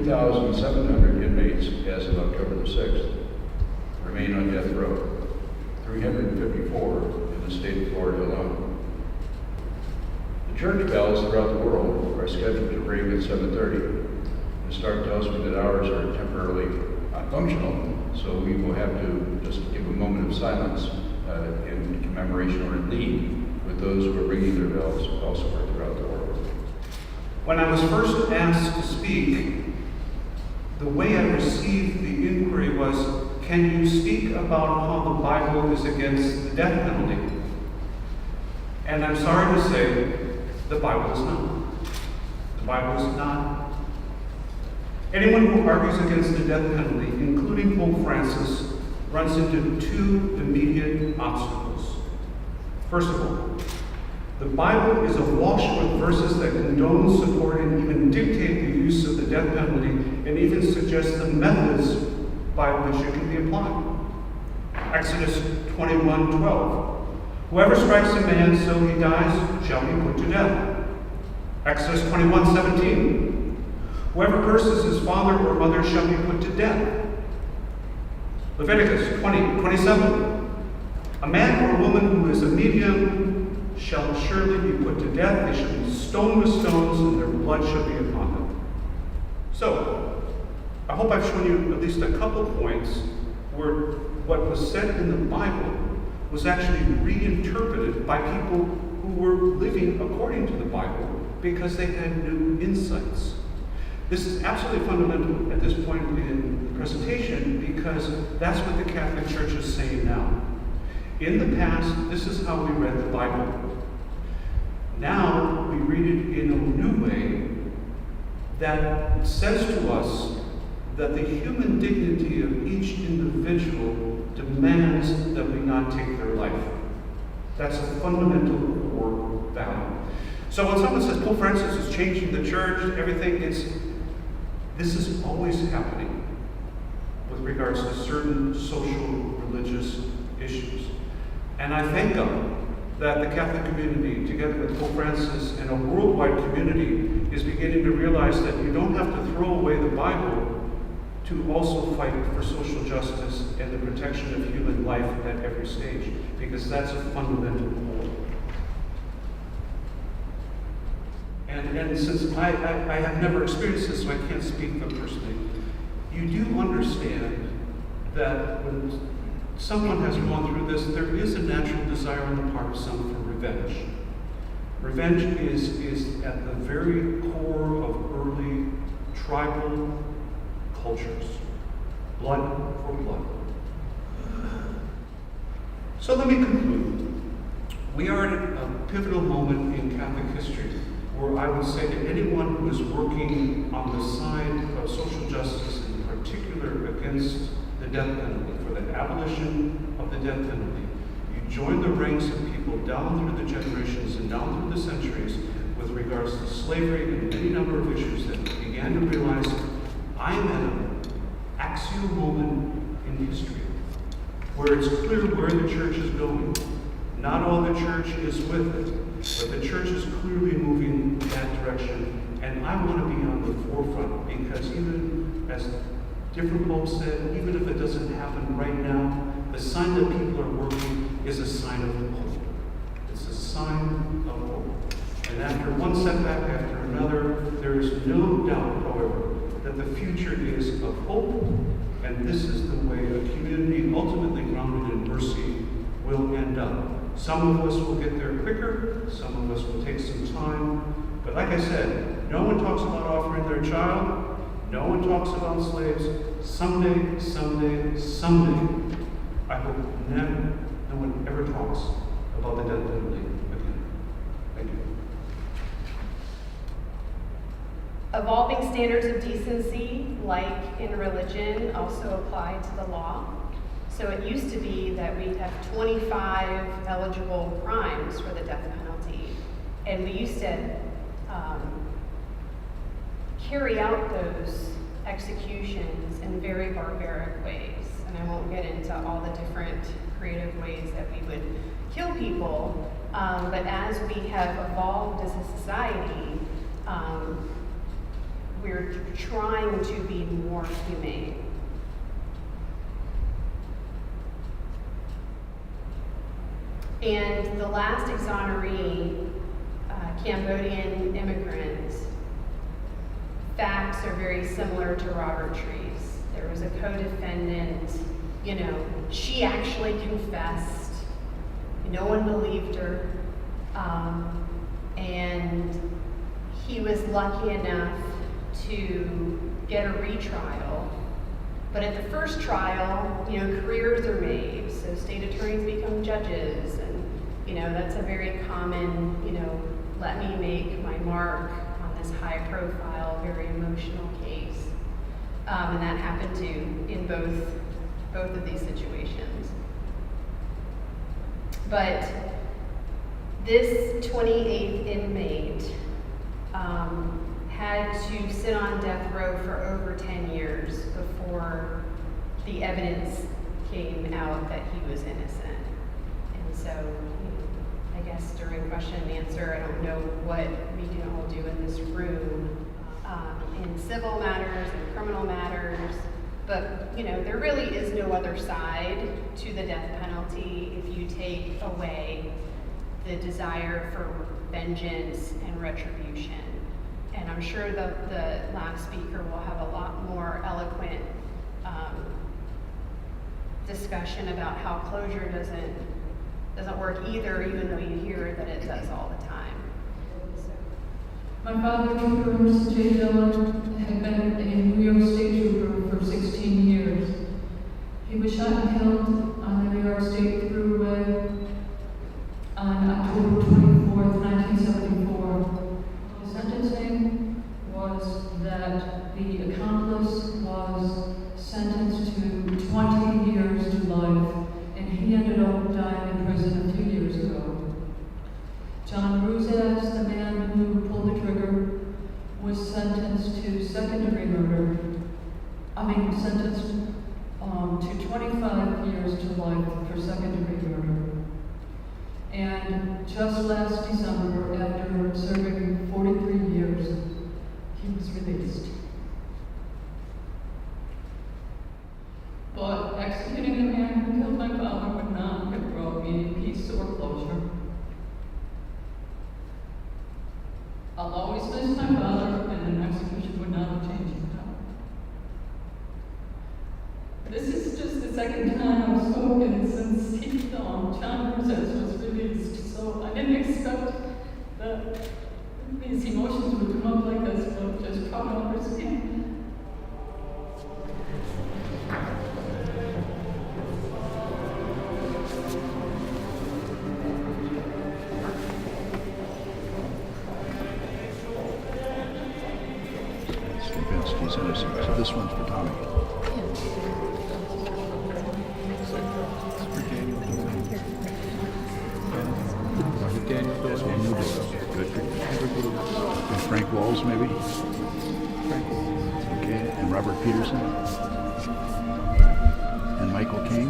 2,700 inmates as of October the 6th remain on death row, 354 in the state of Florida alone. The church bells throughout the world are scheduled to ring at 7:30. The start tells me that ours are temporarily not functional, so we will have to just give a moment of silence in commemoration or in lead with those who are ringing their bells elsewhere throughout the world. When I was first asked to speak, the way I received the inquiry was, can you speak about how the Bible is against the death penalty? And I'm sorry to say, the Bible is not. The Bible is not. Anyone who argues against the death penalty, including Pope Francis, runs into two immediate obstacles. First of all, the Bible is awash with verses that condone, support, and even dictate the use of the death penalty, and even suggest the methods by which it can be applied. Exodus 21:12. Whoever strikes a man so he dies shall be put to death. Exodus 21:17. Whoever curses his father or mother shall be put to death. Leviticus 20:27. A man or woman who is a medium shall surely be put to death. They shall be stoned with stones, and their blood shall be upon them. So, I hope I've shown you at least a couple points where what was said in the Bible was actually reinterpreted by people who were living according to the Bible because they had new insights. This is absolutely fundamental at this point in the presentation because that's what the Catholic Church is saying now. In the past, this is how we read the Bible. Now, we read it in a new way that says to us that the human dignity of each individual demands that we not take their life. That's a fundamental core value. So when someone says Pope Francis is changing the church, everything, this is always happening with regards to certain social, religious issues. And I thank God that the Catholic community, together with Pope Francis and a worldwide community, is beginning to realize that you don't have to throw away the Bible to also fight for social justice and the protection of human life at every stage, because that's a fundamental goal. And since I have never experienced this, so I can't speak for personally, you do understand that when someone has gone through this, there is a natural desire on the part of some for revenge. Revenge is at the very core of early tribal cultures. Blood for blood. So let me conclude. We are at a pivotal moment in Catholic history where I would say to anyone who is working on the side of social justice, in particular against the death penalty, for the abolition of the death penalty, you join the ranks of people down through the generations and down through the centuries with regards to slavery and any number of issues that began to realize I'm at an axial moment in history where it's clear where the church is going. Not all the church is with it, but the church is clearly moving in that direction. And I want to be on the forefront because even as different popes said, even if it doesn't happen right now, the sign that people are working is a sign of hope. It's a sign of hope. And after one setback after another, there is no doubt, however, that the future is of hope, and this is the way a community ultimately grounded in mercy will end up. Some of us will get there quicker, some of us will take some time, but like I said, no one talks about offering their child, no one talks about slaves. Someday, someday, someday, I hope no one ever talks about the death penalty again. Thank you. Evolving standards of decency, like in religion, also apply to the law. So it used to be that we'd have 25 eligible crimes for the death penalty, and we used to carry out those executions in very barbaric ways. And I won't get into all the different creative ways that we would kill people, but as we have evolved as a society, we're trying to be more humane. And the last exoneree, Cambodian immigrant, facts are very similar to Robert Trees. There was a co-defendant, she actually confessed. No one believed her. And he was lucky enough to get a retrial. But at the first trial, careers are made. So state attorneys become judges. And, that's a very common, let me make my mark on this high profile, very emotional case. And that happened in both of these situations. But this 28th inmate had to sit on death row for over 10 years before the evidence came out that he was innocent. And so, I guess during question and answer, I don't know what we can all do in this room in civil matters and criminal matters, but there really is no other side to the death penalty if you take away the desire for vengeance and retribution. And I'm sure the last speaker will have a lot more eloquent discussion about how closure doesn't work either, even though you hear that it does all the time. My father, Trooper Mr. J. Dillon, had been a New York State Trooper for 16 years. He was shot and killed on the New York State Thruway on October 24th, 1974. The sentencing was that the accomplice was sentenced to 20 years to life, and he ended up dying in prison a few years ago. John Ruzas, the man who pulled the trigger, was sentenced to second-degree murder. Sentenced to 25 years to life for second-degree murder. And just last December, after serving 43 years, he was released. But executing the man who killed my father would not have brought me any peace or closure. I'll always miss my father, and an execution would not have changed that. This is just the second time I've spoken since John Ruzas was released, so I didn't expect that these emotions would come up like this, but just try to understand. Convinced he's innocent. So this one's for Tommy. Daniel Good. And Frank Walls, maybe? Okay, and Robert Peterson. And Michael King.